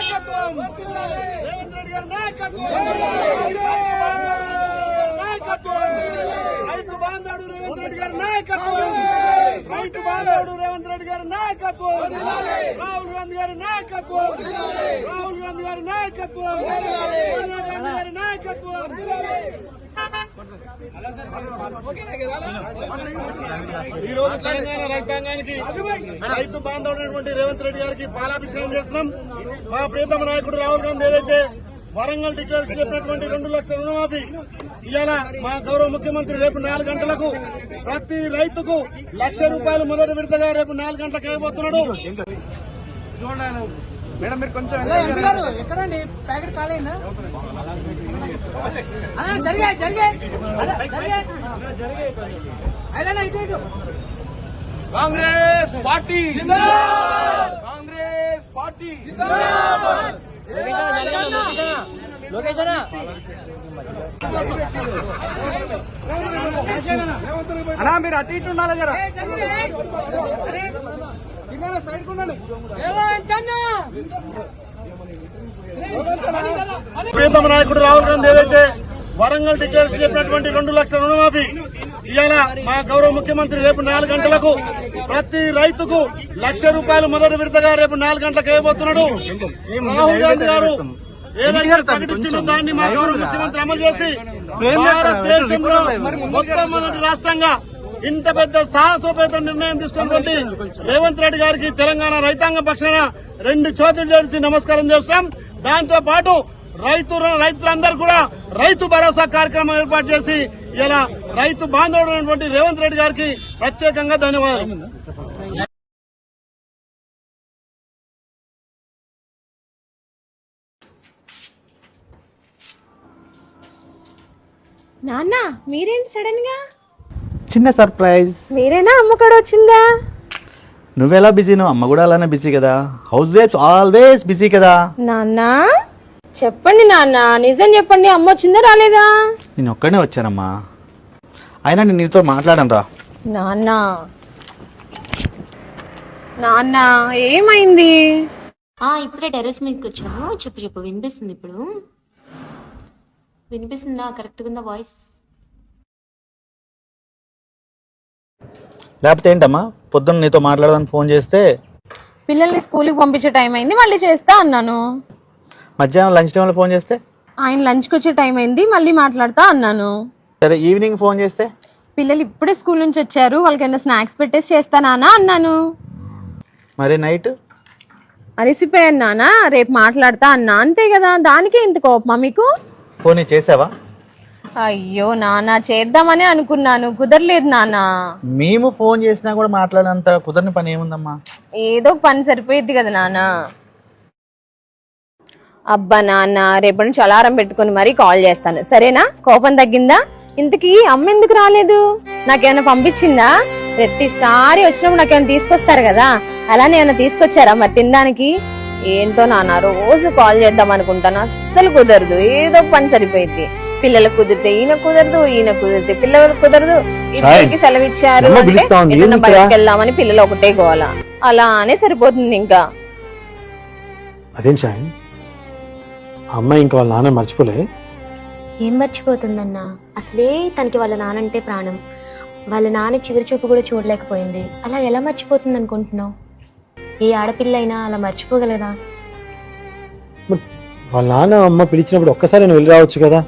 నాయకత్వం రేవంత్ రెడ్డి గారి నాయకత్వం రైతు బాంధవుడు రేవంత్ రెడ్డి గారి నాయకత్వం రైతు బాంధవుడు రేవంత్ రెడ్డి గారి నాయకత్వం రాహుల్ గాంధీ గారి నాయకత్వం రాహుల్ గాంధీ గారి నాయకత్వం సోనియా గాంధీ గారి నాయకత్వం ఈ రోజు తెలంగాణ రైతాంగానికి రైతు బాంధవుడైనటువంటి రేవంత్ రెడ్డి గారికి పాలాభిషేకం చేస్తున్నాం. మా ప్రియతమ నాయకుడు రాహుల్ గాంధీ ఏదైతే వరంగల్ డిక్లరేషన్ చెప్పినటువంటి 2 లక్షల రుణమాఫీ ఇవాళ మా గౌరవ ముఖ్యమంత్రి రేపు 4 గంటలకు ప్రతి రైతుకు ₹1,00,000 మొదటి విడతగా రేపు 4 గంటలకు వేయబోతున్నాడు. మేడం మీరు కొంచెం ఎక్కడండి ప్యాకెట్ కాలేనా జరిగాయి కాంగ్రెస్ పార్టీ కాంగ్రెస్ పార్టీ అన్నా మీరు అటు ఇటు ఉండాలి జరా సైడ్ ఉండండి. ప్రియతమ నాయకుడు రాహుల్ గాంధీ ఏదైతే వరంగల్ డిక్లరేషన్ చెప్పినటువంటి 2 లక్షల రుణమాఫీ ఇవాళ మా గౌరవ ముఖ్యమంత్రి రేపు 4 గంటలకు ప్రతి రైతుకు ₹1,00,000 మొదటి విడతగా రేపు 4 గంటలకు వేయబోతున్నాడు. రాహుల్ గాంధీ గారు ఏదైతే ప్రకటించిందో దాన్ని మా గౌరవ ముఖ్యమంత్రి అమలు చేసి భారతదేశంలో మొట్టమొదటి రాష్ట్రంగా ఇంత పెద్ద సాహసోపేత నిర్ణయం తీసుకున్నటువంటి రేవంత్ రెడ్డి గారికి తెలంగాణ రైతాంగ పక్షాన 2 చేతులు జోడించి నమస్కారం చేస్తాం. దాంతో పాటు రైతులందరూ కూడా రైతు భరోసా కార్యక్రమం ఏర్పాటు చేసి ఇలా రైతు బాంధవుడైనటువంటి రేవంత్ రెడ్డి గారికి ప్రత్యేకంగా ధన్యవాదాలు. నాన్న మీరేంటి సడన్ గా? చిన్న సర్ప్రైజ్. మీరేనా అమ్మ కూడా వచ్చిందా? నువ్వెలా బిజీనో అమ్మ కూడా అలానే బిజీ కదా. హౌస్ వైఫ్ ఆల్వేస్ బిజీ కదా. నాన్న చెప్పండి నాన్న, నిజం చెప్పండి, అమ్మ వచ్చిందా రాలేదా? నేను ఒక్కడనే వచ్చానమ్మా. అయినా నేను నీతో మాట్లాడను రా. నాన్న నాన్న ఏమైంది? ఇప్పుడే టెర్రస్ మీదకి వచ్చాము. చెప్పు వినిపిస్తుంది. ఇప్పుడు వినిపిస్తుందా? కరెక్ట్గా ఉందా వాయిస్? లేకపోతే ఏంటమ్మా పొద్దున్న నీతో మాట్లాడడానికి ఫోన్ చేస్తే పిల్లల్ని స్కూల్కి పంపించే టైం అయింది మళ్ళీ చేస్తా అన్నాను. మధ్యాహ్నం లంచ్ టైంలో ఫోన్ చేస్తే ఆయన లంచ్కి వచ్చే టైం అయింది మళ్ళీ మాట్లాడతా అన్నాను. సరే ఈవినింగ్ ఫోన్ చేస్తే పిల్లలు ఇప్పుడే స్కూల్ నుంచి వచ్చారు, వాళ్ళకి ఏమైనా స్నాక్స్ పెట్టేసి చేస్తానా అన్నాను. మరి నైట్ అలసిపోయాను నాన్న, రేపు మాట్లాడతా అన్నా, అంతే కదా. దానికే ఇంత కోపమా మీకు? ఫోన్ చేసావా? అయ్యో నాన్న చేద్దామని అనుకున్నాను, కుదరలేదు నాన్న. మేము ఫోన్ చేసినా కూడా మాట్లాడేంత కుదరని పని ఏముందమ్మా? ఏదో ఒక పని సరిపోయిద్ది కదా నాన్న. అబ్బా నాన్న, రేపటి నుంచి అలారం పెట్టుకుని మరీ కాల్ చేస్తాను, సరేనా? కోపం తగ్గిందా? ఇంతకీ అమ్మ ఎందుకు రాలేదు? నాకేమైనా పంపించిందా? ప్రతిసారి వచ్చినప్పుడు నాకేమైనా తీసుకొస్తారు కదా, అలానే ఏమైనా తీసుకొచ్చారా మరి తినడానికి? ఏంటో నాన్న, రోజు కాల్ చేద్దాం అనుకుంటాను, అస్సలు కుదరదు. ఏదో ఒక పని సరిపోయింది. పిల్లలకు కుదిరితే ఈయన కుదరదు, ఈయన కుదిరితే పిల్లలకు కుదరదు. ఇద్దరికి సెలవు ఇచ్చారు అంటే బయటకు వెళ్దామని పిల్లలు ఒకటే గోల, అలానే సరిపోతుంది. ఇంకా అదేం షాయిన్, అమ్మాయి ఇంకా వాళ్ళ నాన్న మర్చిపోలే? ఏం మర్చిపోతుందన్నా, అసలే తనకి వాళ్ళ నానంటే ప్రాణం. వాళ్ళ నాన్న చివరి చూపు కూడా చూడలేకపోయింది. అలా ఎలా మర్చిపోతుంది అనుకుంటున్నావు? ఏ ఆడపిల్ల అయినా అలా మర్చిపోగలరా? వాళ్ళ నాన్న అమ్మ పిలిచినప్పుడు ఒక్కసారి నువ్వు వెళ్ళి రావచ్చు కదా.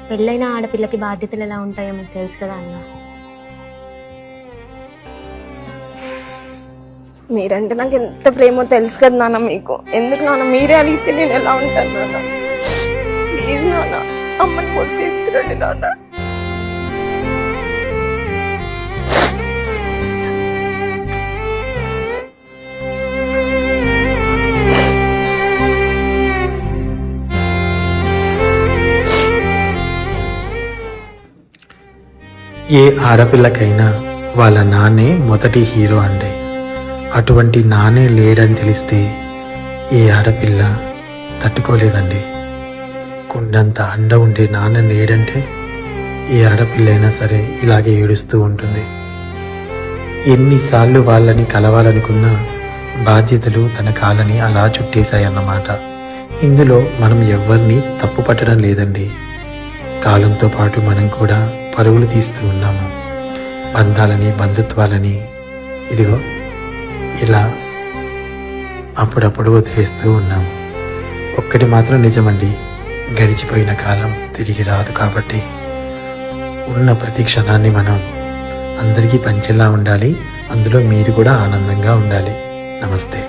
పెళ్ళైన ఆడపిల్లకి బాధ్యతలు ఎలా ఉంటాయో మీకు తెలుసు కదా అన్న. మీరంటే నాకు ఎంత ప్రేమో తెలుసు కదా నాన్న మీకు. ఎందుకు నాన్న మీరే అడిగితే నేను ఎలా ఉంటాను నాన్న? ప్లీజ్ నాన్న, అమ్మని కూడా తీసుకురండి నాన్న. ఏ ఆడపిల్లకైనా వాళ్ళ నాన్నే మొదటి హీరో అండి. అటువంటి నాన్నే లేడని తెలిస్తే ఏ ఆడపిల్ల తట్టుకోలేదండి. కుండంత అండ ఉండే నాన్న లేడంటే ఏ ఆడపిల్లైనా సరే ఇలాగే ఏడుస్తూ ఉంటుంది. ఎన్నిసార్లు వాళ్ళని కలవాలనుకున్నా బాధ్యతలు తన కాళ్ళని అలా చుట్టేశాయన్నమాట. ఇందులో మనం ఎవరిని తప్పు పట్టడం లేదండి. కాలంతో పాటు మనం కూడా పరుగులు తీస్తూ ఉన్నాము. బంధాలని, బంధుత్వాలని ఇదిగో ఇలా అప్పుడప్పుడు వదిలేస్తూ ఉన్నాము. ఒక్కటి మాత్రం నిజమండి, గడిచిపోయిన కాలం తిరిగి రాదు. కాబట్టి ఉన్న ప్రతి క్షణాన్ని మనం అందరికీ పంచేలా ఉండాలి. అందులో మీరు కూడా ఆనందంగా ఉండాలి. నమస్తే.